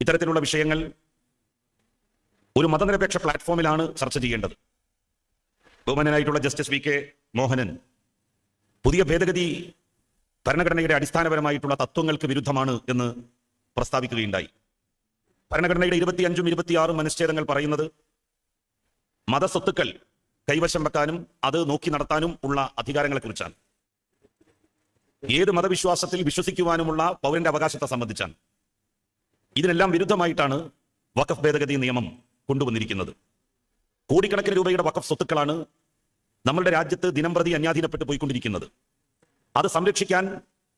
ഇത്തരത്തിലുള്ള വിഷയങ്ങൾ ഒരു മതനിരപേക്ഷ പ്ലാറ്റ്ഫോമിലാണ് ചർച്ച ചെയ്യേണ്ടത്. ബഹുമാനനായിട്ടുള്ള ജസ്റ്റിസ് വി.കെ. മോഹനൻ പുതിയ ഭേദഗതി ഭരണഘടനയുടെ അടിസ്ഥാനപരമായിട്ടുള്ള തത്വങ്ങൾക്ക് വിരുദ്ധമാണ് എന്ന് പ്രസ്താവിക്കുകയുണ്ടായി. ഭരണഘടനയുടെ 25ഉം 26ഉം അനുച്ഛേദങ്ങൾ പറയുന്നത് മതസ്വത്തുക്കൾ കൈവശം വെക്കാനും അത് നോക്കി നടത്താനും ഉള്ള അധികാരങ്ങളെക്കുറിച്ചാണ്. ഏത് മതവിശ്വാസത്തിൽ വിശ്വസിക്കുവാനുമുള്ള പൗരന്റെ അവകാശത്തെ സംബന്ധിച്ചാണ്. ഇതിനെല്ലാം വിരുദ്ധമായിട്ടാണ് വഖഫ് ഭേദഗതി നിയമം കൊണ്ടുവന്നിരിക്കുന്നത്. കോടിക്കണക്കിന് രൂപയുടെ വഖഫ് സ്വത്തുക്കളാണ് നമ്മളുടെ രാജ്യത്ത് ദിനംപ്രതി അന്യാധീനപ്പെട്ടു പോയിക്കൊണ്ടിരിക്കുന്നത്. അത് സംരക്ഷിക്കാൻ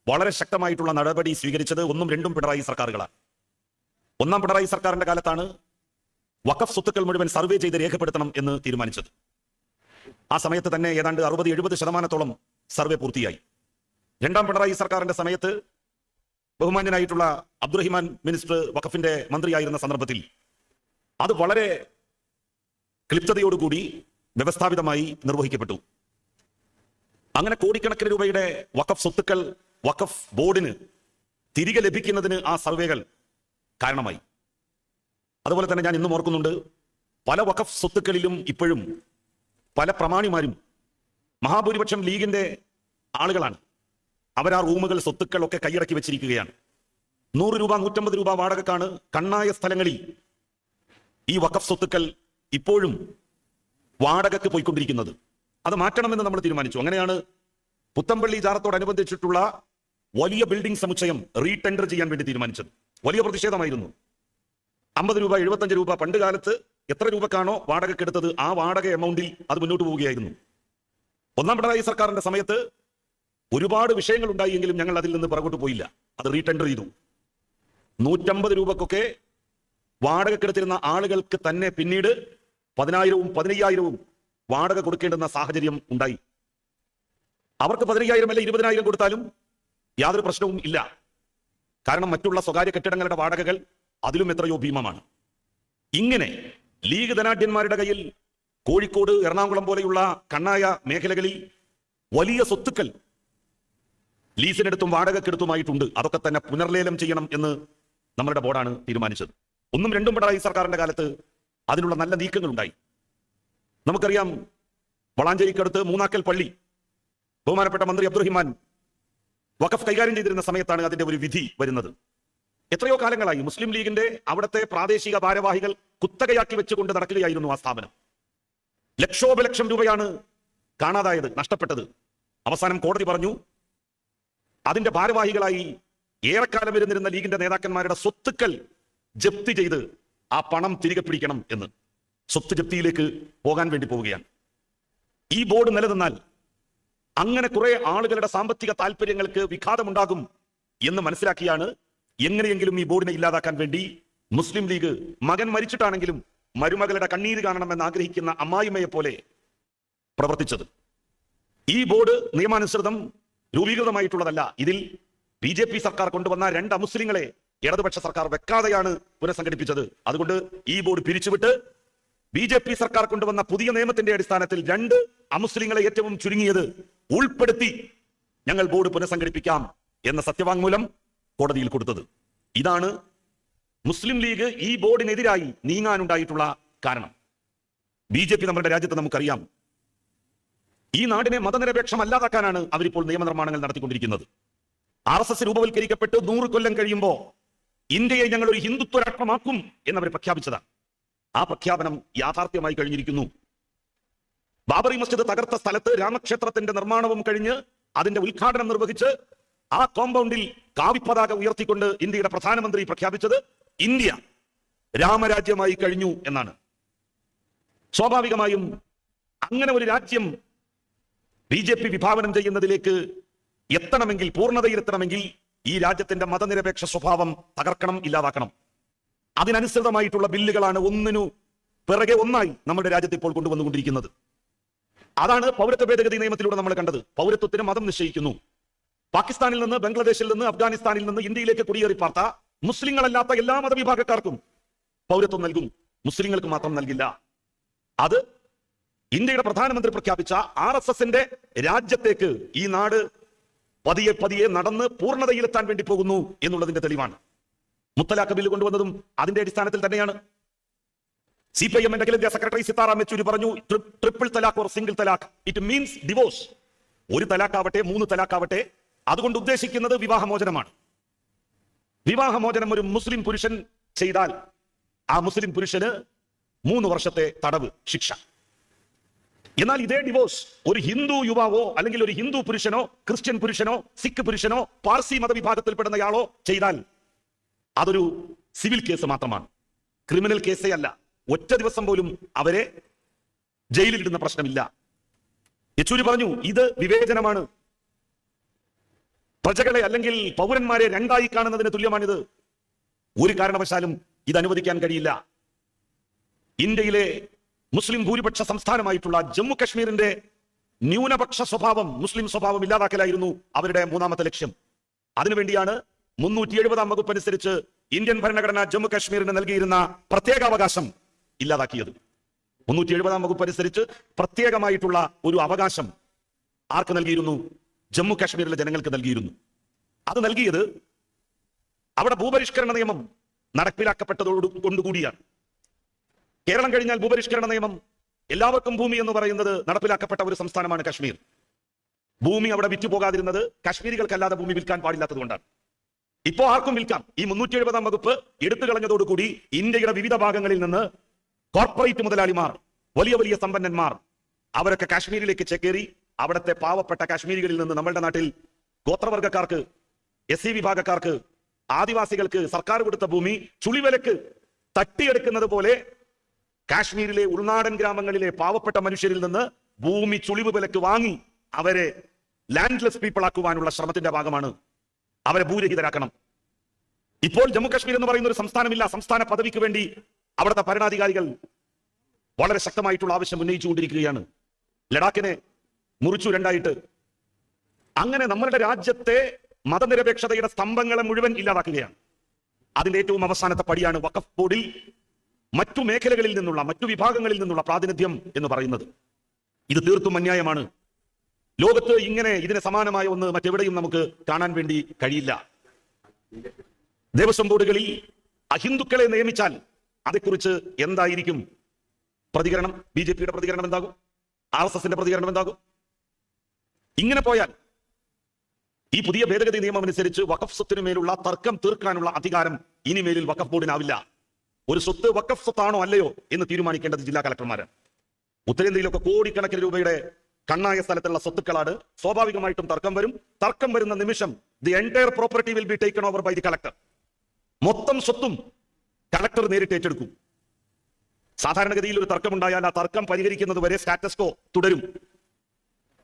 വളരെ ശക്തമായിട്ടുള്ള നടപടി സ്വീകരിച്ചത് 1ഉം 2ഉം പിണറായി സർക്കാരുകളാണ്. 1ാം പിണറായി സർക്കാരിന്റെ കാലത്താണ് വഖഫ് സ്വത്തുക്കൾ മുഴുവൻ സർവേ ചെയ്ത് രേഖപ്പെടുത്തണം എന്ന് തീരുമാനിച്ചത്. ആ സമയത്ത് തന്നെ ഏതാണ്ട് 60-70% സർവേ പൂർത്തിയായി. 2ാം പിണറായി സർക്കാരിന്റെ സമയത്ത് ബഹുമാന്യനായിട്ടുള്ള അബ്ദുറഹിമാൻ മിനിസ്റ്റർ വഖഫിന്റെ മന്ത്രിയായിരുന്ന സന്ദർഭത്തിൽ അത് വളരെ ക്ലിപ്തതയോടുകൂടി വ്യവസ്ഥാപിതമായി നിർവഹിക്കപ്പെട്ടു. അങ്ങനെ കോടിക്കണക്കിന് രൂപയുടെ വഖഫ് സ്വത്തുക്കൾ വഖഫ് ബോർഡിന് തിരികെ ലഭിക്കുന്നതിന് ആ സർവേകൾ കാരണമായി. അതുപോലെ തന്നെ ഞാൻ ഇന്നും ഓർക്കുന്നുണ്ട്, പല വഖഫ് സ്വത്തുക്കളിലും ഇപ്പോഴും പല പ്രമാണിമാരും മഹാഭൂരിപക്ഷം ലീഗിന്റെ ആളുകളാണ്. അവർ ആ റൂമുകൾ സ്വത്തുക്കളൊക്കെ കൈയടക്കി വെച്ചിരിക്കുകയാണ്. 100 രൂപ 150 രൂപ വാടകക്കാണ് കണ്ണായ സ്ഥലങ്ങളിൽ ഈ വഖഫ് സ്വത്തുക്കൾ ഇപ്പോഴും വാടകക്ക് പോയിക്കൊണ്ടിരിക്കുന്നത്. അത് മാറ്റണമെന്ന് നമ്മൾ തീരുമാനിച്ചു. അങ്ങനെയാണ് പുത്തമ്പള്ളി ജാറത്തോടനുബന്ധിച്ചിട്ടുള്ള വലിയ ബിൽഡിംഗ് സമുച്ചയം റീടെൻഡർ ചെയ്യാൻ വേണ്ടി തീരുമാനിച്ചത്. വലിയ പ്രതിഷേധമായിരുന്നു. 50 രൂപ 75 രൂപ പണ്ട് കാലത്ത് എത്ര രൂപക്കാണോ വാടകക്കെടുത്തത് ആ വാടക എമൗണ്ടിൽ അത് മുന്നോട്ട് പോവുകയായിരുന്നു. 1ാം പിണറായി സർക്കാരിന്റെ സമയത്ത് ഒരുപാട് വിഷയങ്ങൾ ഉണ്ടായെങ്കിലും ഞങ്ങൾ അതിൽ നിന്ന് പുറകോട്ട് പോയില്ല. അത് റീടെൻഡർ ചെയ്തു. 150 രൂപക്കൊക്കെ വാടകക്കെടുത്തിരുന്ന ആളുകൾക്ക് തന്നെ പിന്നീട് 10,000ഉം 15,000ഉം വാടക കൊടുക്കേണ്ടുന്ന സാഹചര്യം ഉണ്ടായി. അവർക്ക് 15,000 അല്ല 20,000 കൊടുത്താലും യാതൊരു പ്രശ്നവും ഇല്ല. കാരണം മറ്റുള്ള സ്വകാര്യ കെട്ടിടങ്ങളുടെ വാടകകൾ അതിലും എത്രയോ ഭീമമാണ്. ഇങ്ങനെ ലീഗ് ധനാഢ്യന്മാരുടെ കയ്യിൽ കോഴിക്കോട്, എറണാകുളം പോലെയുള്ള കണ്ണായ മേഖലകളിൽ വലിയ സ്വത്തുക്കൾ ലീസിനെടുത്തും വാടകക്കെടുത്തുമായിട്ടുണ്ട്. അതൊക്കെ തന്നെ പുനർലേലം ചെയ്യണം എന്ന് നമ്മളുടെ ബോർഡാണ് തീരുമാനിച്ചത്. 1ഉം 2ഉം പിണറായി സർക്കാരിന്റെ കാലത്ത് അതിനുള്ള നല്ല നീക്കങ്ങൾ ഉണ്ടായി. നമുക്കറിയാം, വളാഞ്ചേരിക്കടുത്ത് മൂന്നാക്കൽ പള്ളി ബഹുമാനപ്പെട്ട മന്ത്രി അബ്ദുറഹിമാൻ വഖഫ് കൈകാര്യം ചെയ്തിരുന്ന സമയത്താണ് അതിന്റെ ഒരു വിധി വരുന്നത്. എത്രയോ കാലങ്ങളായി മുസ്ലിം ലീഗിന്റെ അവിടുത്തെ പ്രാദേശിക ഭാരവാഹികൾ കുത്തകയാക്കി വെച്ചുകൊണ്ട് നടക്കുകയായിരുന്നു ആ സ്ഥാപനം. ലക്ഷോപലക്ഷം രൂപയാണ് കാണാതായത്, നഷ്ടപ്പെട്ടത്. അവസാനം കോടതി പറഞ്ഞു അതിന്റെ ഭാരവാഹികളായി ഏറെക്കാലം ഇരുന്നിരുന്ന ലീഗിന്റെ നേതാക്കന്മാരുടെ സ്വത്തുക്കൾ ജപ്തി ചെയ്ത് ആ പണം തിരികെ പിടിക്കണം എന്ന്. സ്വത്ത് ജപ്തിയിലേക്ക് പോകാൻ വേണ്ടി പോവുകയാണ്. ഈ ബോർഡ് നിലനിന്നാൽ അങ്ങനെ കുറെ ആളുകളുടെ സാമ്പത്തിക താല്പര്യങ്ങൾക്ക് വിഘാതമുണ്ടാകും എന്ന് മനസ്സിലാക്കിയാണ് എങ്ങനെയെങ്കിലും ഈ ബോർഡിനെ ഇല്ലാതാക്കാൻ വേണ്ടി മുസ്ലിം ലീഗ് മകൻ മരിച്ചിട്ടാണെങ്കിലും മരുമകളുടെ കണ്ണീര് കാണണമെന്ന് ആഗ്രഹിക്കുന്ന അമ്മായിമ്മയെ പോലെ പ്രവർത്തിച്ചത്. ഈ ബോർഡ് നിയമാനുസൃതം രൂപീകൃതമായിട്ടുള്ളതല്ല. ഇതിൽ BJP സർക്കാർ കൊണ്ടുവന്ന 2 അമുസ്ലിങ്ങളെ ഇടതുപക്ഷ സർക്കാർ വെക്കാതെയാണ് പുനഃസംഘടിപ്പിച്ചത്. അതുകൊണ്ട് ഈ ബോർഡ് പിരിച്ചുവിട്ട് BJP സർക്കാർ കൊണ്ടുവന്ന പുതിയ നിയമത്തിന്റെ അടിസ്ഥാനത്തിൽ 2 അമുസ്ലിങ്ങളെ ഏറ്റവും ചുരുങ്ങിയത് ഉൾപ്പെടുത്തി ഞങ്ങൾ ബോർഡ് പുനഃസംഘടിപ്പിക്കാം എന്ന സത്യവാങ്മൂലം കോടതിയിൽ കൊടുത്തത്. ഇതാണ് മുസ്ലിം ലീഗ് ഈ ബോർഡിനെതിരായി നീങ്ങാനുണ്ടായിട്ടുള്ള കാരണം. BJP നമ്മുടെ രാജ്യത്ത് നമുക്കറിയാം, ഈ നാടിനെ മതനിരപേക്ഷമല്ലാതാക്കാനാണ് അവരിപ്പോൾ നിയമനിർമ്മാണങ്ങൾ നടത്തിക്കൊണ്ടിരിക്കുന്നത്. RSS രൂപവൽക്കരിക്കപ്പെട്ട് 100 കൊല്ലം കഴിയുമ്പോൾ ഇന്ത്യയെ ഞങ്ങൾ ഒരു ഹിന്ദുത്വ രാഷ്ട്രമാക്കും എന്നവർ പ്രഖ്യാപിച്ചതാണ്. ആ പ്രഖ്യാപനം യാഥാർത്ഥ്യമായി കഴിഞ്ഞിരിക്കുന്നു. ബാബറി മസ്ജിദ് തകർത്ത സ്ഥലത്ത് രാമക്ഷേത്രത്തിന്റെ നിർമ്മാണവും കഴിഞ്ഞ് അതിന്റെ ഉദ്ഘാടനം നിർവഹിച്ച് ആ കോമ്പൗണ്ടിൽ കാവിപ്പതാക ഉയർത്തിക്കൊണ്ട് ഇന്ത്യയുടെ പ്രധാനമന്ത്രി പ്രഖ്യാപിച്ചത് ഇന്ത്യ രാമരാജ്യമായി കഴിഞ്ഞു എന്നാണ്. സ്വാഭാവികമായും അങ്ങനെ ഒരു രാജ്യം BJP വിഭാവനം ചെയ്യുന്നതിലേക്ക് എത്തണമെങ്കിൽ, പൂർണ്ണതയിലെത്തണമെങ്കിൽ ഈ രാജ്യത്തിന്റെ മതനിരപേക്ഷ സ്വഭാവം തകർക്കണം, ഇല്ലാതാക്കണം. അതിനനുസൃതമായിട്ടുള്ള ബില്ലുകളാണ് ഒന്നിനു പിറകെ ഒന്നായി നമ്മുടെ രാജ്യത്ത് ഇപ്പോൾ കൊണ്ടുവന്നുകൊണ്ടിരിക്കുന്നത്. അതാണ് പൗരത്വ ഭേദഗതി നിയമത്തിലൂടെ നമ്മൾ കണ്ടത്. പൗരത്വത്തിന് മതം നിശ്ചയിക്കുന്നു. പാകിസ്ഥാനിൽ നിന്ന്, ബംഗ്ലാദേശിൽ നിന്ന്, അഫ്ഗാനിസ്ഥാനിൽ നിന്ന് ഇന്ത്യയിലേക്ക് കുടിയേറി പാർത്ത മുസ്ലിങ്ങളല്ലാത്ത എല്ലാ മതവിഭാഗക്കാർക്കും പൗരത്വം നൽകും, മുസ്ലിങ്ങൾക്ക് മാത്രം നൽകില്ല. അത് ഇന്ത്യയുടെ പ്രധാനമന്ത്രി പ്രഖ്യാപിച്ച RSSന്റെ രാജ്യത്തേക്ക് ഈ നാട് പതിയെ പതിയെ നടന്ന് പൂർണ്ണതയിലെത്താൻ വേണ്ടി പോകുന്നു എന്നുള്ളതിന്റെ തെളിവാണ്. മുത്തലാഖ് ബില്ല് കൊണ്ടുവന്നതും അതിന്റെ അടിസ്ഥാനത്തിൽ തന്നെയാണ്. CPIM അഖിലേന്ത്യാ സെക്രട്ടറി സീതാറാം യെച്ചൂരി പറഞ്ഞു, triple talaq or single talaq it means divorce. ഒരു തലാഖാവട്ടെ 3 തലാഖാവട്ടെ, അതുകൊണ്ട് ഉദ്ദേശിക്കുന്നത് വിവാഹമോചനമാണ്. വിവാഹമോചനം ഒരു മുസ്ലിം പുരുഷൻ ചെയ്താൽ ആ മുസ്ലിം പുരുഷന് 3 വർഷത്തെ തടവ് ശിക്ഷ. എന്നാൽ ഇതേ ഡിവോഴ്സ് ഒരു ഹിന്ദു യുവാവോ അല്ലെങ്കിൽ ഒരു ഹിന്ദു പുരുഷനോ ക്രിസ്ത്യൻ പുരുഷനോ സിഖ് പുരുഷനോ പാർസി മതവിഭാഗത്തിൽപ്പെടുന്നയാളോ ചെയ്താൽ അതൊരു സിവിൽ കേസ് മാത്രമാണ്, ക്രിമിനൽ കേസേ അല്ല. ഒറ്റ ദിവസം പോലും അവരെ ജയിലിലിടുന്ന പ്രശ്നമില്ല. യെച്ചൂരി പറഞ്ഞു, ഇത് വിവേചനമാണ്. പ്രജകളെ അല്ലെങ്കിൽ പൗരന്മാരെ രണ്ടായി കാണുന്നതിന് തുല്യമാണിത്. ഒരു കാരണവശാലും ഇത് അനുവദിക്കാൻ കഴിയില്ല. ഇന്ത്യയിലെ മുസ്ലിം ഭൂരിപക്ഷ സംസ്ഥാനമായിട്ടുള്ള ജമ്മു കശ്മീരിന്റെ ന്യൂനപക്ഷ സ്വഭാവം, മുസ്ലിം സ്വഭാവം ഇല്ലാതാക്കലായിരുന്നു അവരുടെ 3ാമത്തെ ലക്ഷ്യം. അതിനുവേണ്ടിയാണ് 370 വകുപ്പ് അനുസരിച്ച് ഇന്ത്യൻ ഭരണഘടന ജമ്മു കശ്മീരിന് നൽകിയിരുന്ന പ്രത്യേകാവകാശം ഇല്ലാതാക്കിയത്. 370 വകുപ്പ് അനുസരിച്ച് പ്രത്യേകമായിട്ടുള്ള ഒരു അവകാശം ആർക്ക് നൽകിയിരുന്നു? ജമ്മു കാശ്മീരിലെ ജനങ്ങൾക്ക് നൽകിയിരുന്നു. അത് നൽകിയത് അവിടെ ഭൂപരിഷ്കരണ നിയമം നടപ്പിലാക്കപ്പെട്ടതോടുകൂടിയാണ്. കേരളം കഴിഞ്ഞാൽ ഭൂപരിഷ്കരണ നിയമം, എല്ലാവർക്കും ഭൂമി എന്ന് പറയുന്നത് നടപ്പിലാക്കപ്പെട്ട ഒരു സംസ്ഥാനമാണ് കശ്മീർ. ഭൂമി അവിടെ വിറ്റുപോകാതിരുന്നത് കാശ്മീരികൾക്കല്ലാതെ ഭൂമി വിൽക്കാൻ പാടില്ലാത്തതുകൊണ്ടാണ്. ഇപ്പോ ആർക്കും വിൽക്കാം. ഈ 370 വകുപ്പ് എടുത്തു കളഞ്ഞതോടുകൂടി ഇന്ത്യയുടെ വിവിധ ഭാഗങ്ങളിൽ നിന്ന് കോർപ്പറേറ്റ് മുതലാളിമാർ, വലിയ വലിയ സമ്പന്നന്മാർ, അവരൊക്കെ കാശ്മീരിലേക്ക് ചേക്കേറി അവിടുത്തെ പാവപ്പെട്ട കാശ്മീരികളിൽ നിന്ന് നമ്മളുടെ നാട്ടിൽ ഗോത്രവർഗക്കാർക്ക്, SC വിഭാഗക്കാർക്ക്, ആദിവാസികൾക്ക് സർക്കാർ കൊടുത്ത ഭൂമി ചുളിവിലക്ക് തട്ടിയെടുക്കുന്നത് പോലെ കാശ്മീരിലെ ഉൾനാടൻ ഗ്രാമങ്ങളിലെ പാവപ്പെട്ട മനുഷ്യരിൽ നിന്ന് ഭൂമി ചുളിവ് വിലക്ക് വാങ്ങി അവരെ ലാൻഡ്ലെസ് പീപ്പിൾ ആക്കുവാനുള്ള ശ്രമത്തിന്റെ ഭാഗമാണ്. അവരെ ഭൂരഹിതരാക്കണം. ഇപ്പോൾ ജമ്മു കാശ്മീർ എന്ന് പറയുന്ന ഒരു സംസ്ഥാനമില്ല. സംസ്ഥാന പദവിക്ക് വേണ്ടി അവിടുത്തെ ഭരണാധികാരികൾ വളരെ ശക്തമായിട്ടുള്ള ആവശ്യം ഉന്നയിച്ചുകൊണ്ടിരിക്കുകയാണ്. ലഡാക്കിനെ മുറിച്ചു രണ്ടായിട്ട്. അങ്ങനെ നമ്മളുടെ രാജ്യത്തെ മതനിരപേക്ഷതയുടെ സ്തംഭങ്ങളെ മുഴുവൻ ഇല്ലാതാക്കുകയാണ്. അതിന്റെ ഏറ്റവും അവസാനത്തെ പടിയാണ് വഖഫ് ബോർഡിൽ മറ്റു മേഖലകളിൽ നിന്നുള്ള, മറ്റു വിഭാഗങ്ങളിൽ നിന്നുള്ള പ്രാതിനിധ്യം എന്ന് പറയുന്നത്. ഇത് തീർത്തും അന്യായമാണ്. ലോകത്ത് ഇങ്ങനെ ഇതിന് സമാനമായ ഒന്ന് മറ്റെവിടെയും നമുക്ക് കാണാൻ വേണ്ടി കഴിയില്ല. ദേവസ്വം ബോർഡുകളിൽ അഹിന്ദുക്കളെ നിയമിച്ചാൽ അതേക്കുറിച്ച് എന്തായിരിക്കും പ്രതികരണം? BJPയുടെ പ്രതികരണം എന്താകും? RSSന്റെ പ്രതികരണം എന്താകും? ഇങ്ങനെ പോയാൽ ഈ പുതിയ ഭേദഗതി നിയമം അനുസരിച്ച് വഖഫ് സ്വത്തിനു മേലുള്ള തർക്കം തീർക്കാനുള്ള അധികാരം ഇനിമേലിൽ വഖഫ് ബോർഡിനാവില്ല. ഒരു സ്വത്ത് വഖഫ് സ്വത്താണോ അല്ലയോ എന്ന് തീരുമാനിക്കേണ്ടത് ജില്ലാ കളക്ടർമാരാണ്. ഉത്തരേന്ത്യയിലൊക്കെ കോടിക്കണക്കിന് രൂപയുടെ കണ്ണായ സ്ഥലത്തുള്ള സ്വത്തുക്കളാണ്. സ്വാഭാവികമായിട്ടും തർക്കം വരും. തർക്കം വരുന്ന നിമിഷം the entire property will be taken over by the collector. മൊത്തം സ്വത്തും കളക്ടർ നേരിട്ട് ഏറ്റെടുക്കും. സാധാരണഗതിയിൽ ഒരു തർക്കമുണ്ടായാൽ ആ തർക്കം പരിഹരിക്കുന്നത് വരെ സ്റ്റാറ്റസ് കോ തുടരും.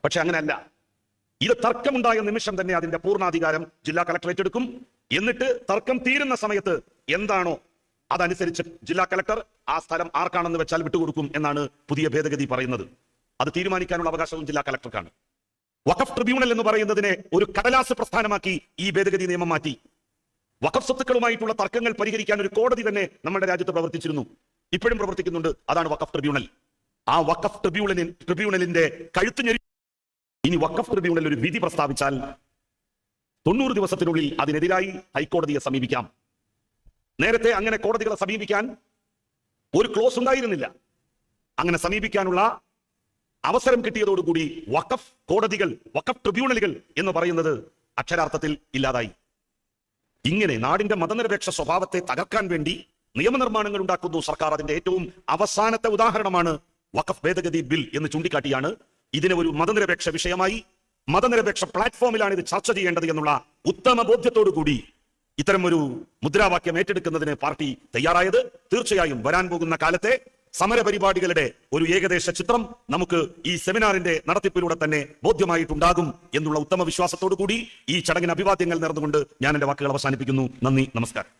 പക്ഷെ അങ്ങനെയല്ല. ഇത് തർക്കമുണ്ടായ നിമിഷം തന്നെ അതിന്റെ പൂർണ്ണാധികാരം ജില്ലാ കളക്ടർ ഏറ്റെടുക്കും. എന്നിട്ട് തർക്കം തീരുന്ന സമയത്ത് എന്താണോ അതനുസരിച്ച് ജില്ലാ കളക്ടർ ആ സ്ഥലം ആർക്കാണെന്ന് വെച്ചാൽ വിട്ടുകൊടുക്കും എന്നാണ് പുതിയ ഭേദഗതി പറയുന്നത്. അത് തീരുമാനിക്കാനുള്ള അവകാശവും ജില്ലാ കളക്ടർക്കാണ്. വഖഫ് ട്രിബ്യൂണൽ എന്ന് പറയുന്നതിനെ ഒരു കടലാസ് പ്രസ്ഥാനമാക്കി ഈ ഭേദഗതി നിയമം മാറ്റി. വഖഫ് സ്വത്തുക്കളുമായിട്ടുള്ള തർക്കങ്ങൾ പരിഹരിക്കാൻ ഒരു കോടതി തന്നെ നമ്മുടെ രാജ്യത്ത് പ്രവർത്തിച്ചിരുന്നു, ഇപ്പോഴും പ്രവർത്തിക്കുന്നുണ്ട്. അതാണ് വഖഫ് ട്രിബ്യൂണൽ. ആ വഖഫ് ട്രിബ്യൂണലിന്റെ കഴുത്ത് ഇനി വഖഫ് ട്രിബ്യൂണൽ ഒരു വിധി പ്രസ്താവിച്ചാൽ 90 ദിവസത്തിനുള്ളിൽ അതിനെതിരായി ഹൈക്കോടതിയെ സമീപിക്കാം. നേരത്തെ അങ്ങനെ കോടതികളെ സമീപിക്കാൻ ഒരു ക്ലോസ് ഉണ്ടായിരുന്നില്ല. അങ്ങനെ സമീപിക്കാനുള്ള അവസരം കിട്ടിയതോടുകൂടി വഖഫ് കോടതികൾ, വഖഫ് ട്രിബ്യൂണലുകൾ എന്ന് പറയുന്നത് അക്ഷരാർത്ഥത്തിൽ ഇല്ലാതായി. ഇങ്ങനെ നാടിന്റെ മതനിരപേക്ഷ സ്വഭാവത്തെ തകർക്കാൻ വേണ്ടി നിയമനിർമ്മാണങ്ങൾ ഉണ്ടാക്കുന്നു സർക്കാർ. അതിന്റെ ഏറ്റവും അവസാനത്തെ ഉദാഹരണമാണ് വഖഫ് ഭേദഗതി ബിൽ എന്ന് ചൂണ്ടിക്കാട്ടിയാണ് ഇതിനെ ഒരു മതനിരപേക്ഷ വിഷയമായി, മതനിരപേക്ഷ പ്ലാറ്റ്ഫോമിലാണ് ഇത് ചർച്ച ചെയ്യേണ്ടത് എന്നുള്ള ഉത്തമ ബോധ്യത്തോടു കൂടി ഇത്തരം ഒരു മുദ്രാവാക്യം ഏറ്റെടുക്കുന്നതിന് പാർട്ടി തയ്യാറായത്. തീർച്ചയായും വരാൻ പോകുന്ന കാലത്തെ സമരപരിപാടികളുടെ ഒരു ഏകദേശ ചിത്രം നമുക്ക് ഈ സെമിനാറിന്റെ നടത്തിപ്പിലൂടെ തന്നെ ബോധ്യമായിട്ടുണ്ടാകും എന്നുള്ള ഉത്തമ വിശ്വാസത്തോടു കൂടി ഈ ചടങ്ങിന് അഭിവാദ്യങ്ങൾ നേർന്നുകൊണ്ട് ഞാൻ എന്റെ വാക്കുകൾ അവസാനിപ്പിക്കുന്നു. നന്ദി, നമസ്കാരം.